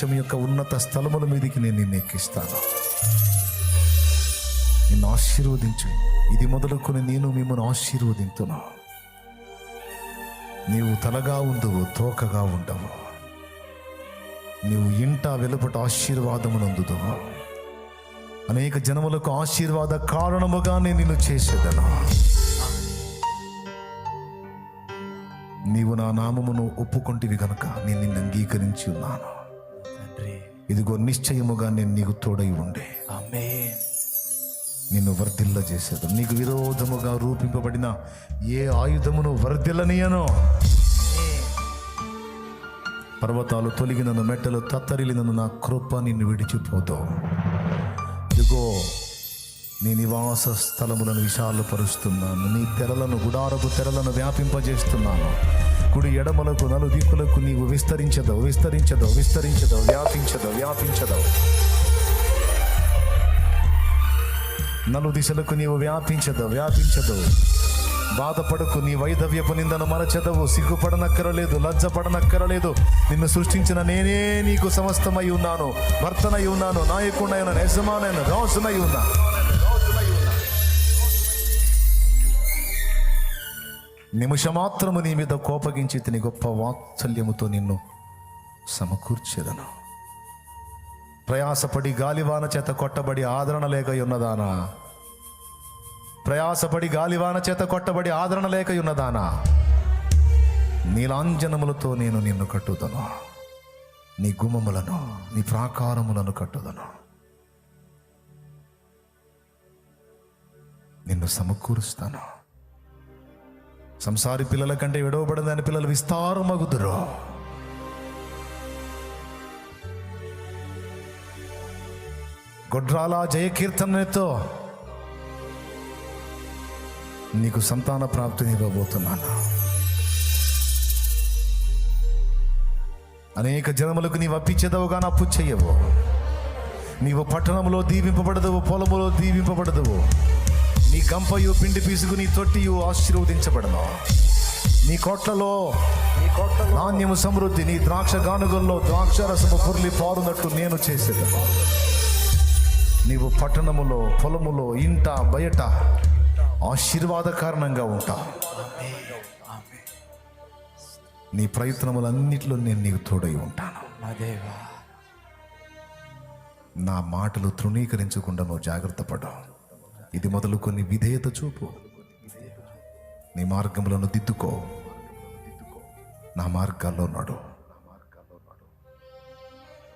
యొక్క ఉన్నత స్థలముల మీదకి నేను నిన్ను ఎక్కిస్తాను. నిన్ను ఆశీర్వదించు. ఇది మొదలుకొని నేను మిమ్మల్ని ఆశీర్వదింతున్నా. నీవు తలగా ఉండవు, తోకగా ఉండవు. నీవు ఇంట వెలుపట ఆశీర్వాదమునందుదువు. అనేక జనములకు ఆశీర్వాద కారణముగా నేను నిన్ను చేసేదను. నీవు నా నామమును ఒప్పుకొంటివి కనుక నేను నిన్ను అంగీకరించి ఉన్నాను. ఇదిగో నిశ్చయముగా నేను నీకు తోడై ఉండే నిన్ను వర్ధిల్ల చేసేది. నీకు విరోధముగా రూపింపబడిన ఏ ఆయుధమును వర్ధిల్లనియను. పర్వతాలు తొలగినను, మెట్టలు తత్తరిలినను నా కృప నిన్ను విడిచిపోదు. ఇదిగో నీ నివాస స్థలములను విశాలపరుస్తున్నాను. నీ తెరలను, గుడారపు తెరలను వ్యాపింపజేస్తున్నాను. కుడి ఎడమలకు నలు దిక్కులకు నీవు విస్తరించదవు, విస్తరించదవు, విస్తరించదవు, వ్యాపించదవు, వ్యాపించదవు. నలు దిశలకు నీవు వ్యాపించదవు, వ్యాపించదవు. బాధపడకు, నీ వైధవ్యపు నిందను మరచెదవు. సిగ్గుపడనక్కరలేదు, లజ్జపడనక్కరలేదు. నిన్ను సృష్టించిన నేనే నీకు సమస్తమై ఉన్నాను. భర్తనై ఉన్నాను, నాయకుడై ఉన్నాను, యజమానైన రాజునై ఉన్నాను. నిమిషమాత్రము నీ మీద కోపగించి తిని గొప్ప వాత్సల్యముతో నిన్ను సమకూర్చేదను. ప్రయాసపడి గాలివాన చేత కొట్టబడి ఆదరణ లేక ఉన్నదానా, ప్రయాసపడి గాలివాన చేత కొట్టబడి ఆదరణ లేక ఉన్నదానా, నీలాంజనములతో నేను నిన్ను కట్టుదను. నీ గుమ్మములను, నీ ప్రాకారములను కట్టుదను. నిన్ను సమకూరుస్తాను. సంసారి పిల్లల కంటే విడవబడదని పిల్లలు విస్తారమగుదురు. గొడ్రాల జయకీర్తనతో నీకు సంతాన ప్రాప్తిని ఇవ్వబోతున్నాను. అనేక జనములకు నీవు అప్పిచ్చేదవుగా అప్పు చెయ్యవు. నీవు పట్టణములో దీవింపబడదవు, పొలములో దీవింపబడదవు. నీ గంపయు, పిండి పీసుకు, నీ తొట్టియు ఆశీర్వదించబడను. నీ కోట్లలో నాణ్యము సమృద్ధి, నీ ద్రాక్ష గానుగల్లో ద్రాక్షరసము పొర్లి పారునట్టు నేను చేసేదను. నీవు పట్టణములో, పొలములో, ఇంట బయట ఆశీర్వాద కారణంగా ఉంటావు. నీ ప్రయత్నములన్నిటిలో నేను నీకు తోడై ఉంటాను. నా మాటలు తృణీకరించకుండా నువ్వు జాగ్రత్త పడు. ఇది మొదలుకొని విధేయత చూపు. నీ మార్గములను దిద్దుకో, నా మార్గాల్లో నడు.